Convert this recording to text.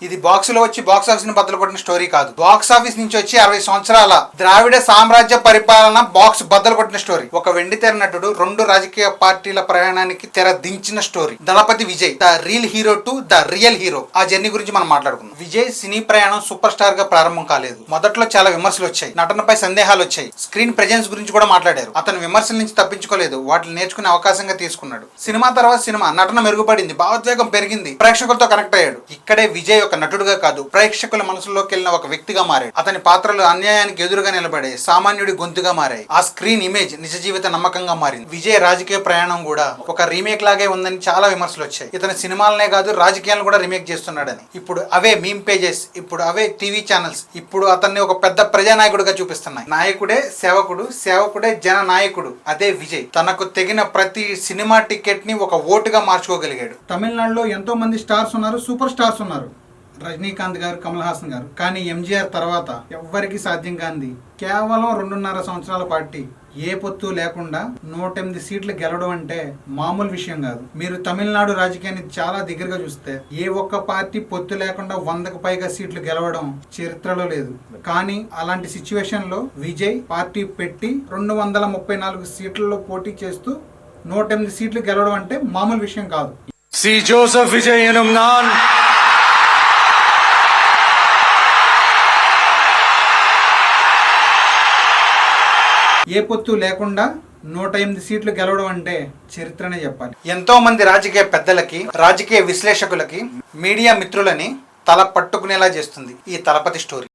ఇది బాక్స్ లో వచ్చి బాక్స్ ఆఫీస్ ని బద్దలు కొట్టిన స్టోరీ కాదు. బాక్స్ ఆఫీస్ నుంచి వచ్చి 60 సంవత్సరాల ద్రావిడ సామ్రాజ్య పరిపాలన బాక్స్ బద్దలు కొట్టిన స్టోరీ. ఒక వెండి తెర నటుడు 2 రాజకీయ పార్టీల ప్రయాణానికి తెర దించిన story. Thalapathy Vijay, the real hero to the real hero. ఆ జర్నీ గురించి మనం మాట్లాడుకుందాం. విజయ్ సినీ ప్రయాణం సూపర్ స్టార్ గా ప్రారంభం కాలేదు. మొదట్లో చాలా విమర్శలు వచ్చాయి, నటనపై సందేహాలు వచ్చాయి, స్క్రీన్ ప్రెజెన్స్ గురించి కూడా మాట్లాడారు. అతను విమర్శల నుంచి తప్పించుకోలేదు, వాటిని నేర్చుకునే అవకాశంగా తీసుకున్నాడు. సినిమా తర్వాత సినిమా నటన మెరుగుపడింది, భావోద్వేగం పెరిగింది, ప్రేక్షకులతో కనెక్ట్ అయ్యాడు. ఇక్కడే విజయ్ ఒక నటుడుగా కాదు, ప్రేక్షకుల మనసులోకి వెళ్ళిన ఒక వ్యక్తిగా మారాడు. అతని పాత్రలు అన్యాయానికి ఎదురుగా నిలబడే సామాన్యుడి గొంతుగా మారాయి. ఆ స్క్రీన్ ఇమేజ్ నిజ జీవిత నమ్మకంగా మారింది. విజయ్ రాజకీయ ప్రయాణం కూడా ఒక రీమేక్ లాగే ఉందని చాలా విమర్శలు వచ్చాయి. ఇతని సినిమాలనే కాదు, రాజకీయాలను కూడా రీమేక్ చేస్తున్నాడని. ఇప్పుడు అవే మీమ్ పేజెస్, ఇప్పుడు అవే టీవీ ఛానల్స్ ఇప్పుడు అతన్ని ఒక పెద్ద ప్రజానాయకుడిగా చూపిస్తున్నాయి. నాయకుడే సేవకుడు, సేవకుడే జన నాయకుడు. అదే విజయ్. తనకు తెగిన ప్రతి సినిమా టికెట్ ని ఒక ఓటుగా మార్చుకోగలిగాడు. తమిళనాడులో ఎంతో మంది స్టార్స్ ఉన్నారు, సూపర్ స్టార్స్ ఉన్నారు. రజనీకాంత్ గారు, కమల్ హాసన్ గారు. కానీ ఎంజీఆర్ తర్వాత ఎవ్వరికి సాధ్యం కాంది కేవలం 2.5 సంవత్సరాల పార్టీ ఏ పొత్తు లేకుండా 108 సీట్లు గెలవడం అంటే మామూలు విషయం కాదు. మీరు తమిళనాడు రాజకీయాన్ని చాలా దగ్గరగా చూస్తే ఏ ఒక్క పార్టీ పొత్తు లేకుండా 100కు పైగా సీట్లు గెలవడం చరిత్రలో లేదు. కానీ అలాంటి సిచ్యువేషన్ లో విజయ్ పార్టీ పెట్టి 234 సీట్లలో పోటీ చేస్తూ 108 సీట్లు గెలవడం అంటే మామూలు విషయం కాదు. సి జోసెఫ్ విజయ్ ఎనుం నాన్ ఏ పొత్తు లేకుండా 108 సీట్లు గెలవడం అంటే చరిత్రనే చెప్పాలి. ఎంతో మంది రాజకీయ పెద్దలకి, రాజకీయ విశ్లేషకులకి, మీడియా మిత్రులని తల పట్టుకునేలా చేస్తుంది ఈ తలపతి స్టోరీ.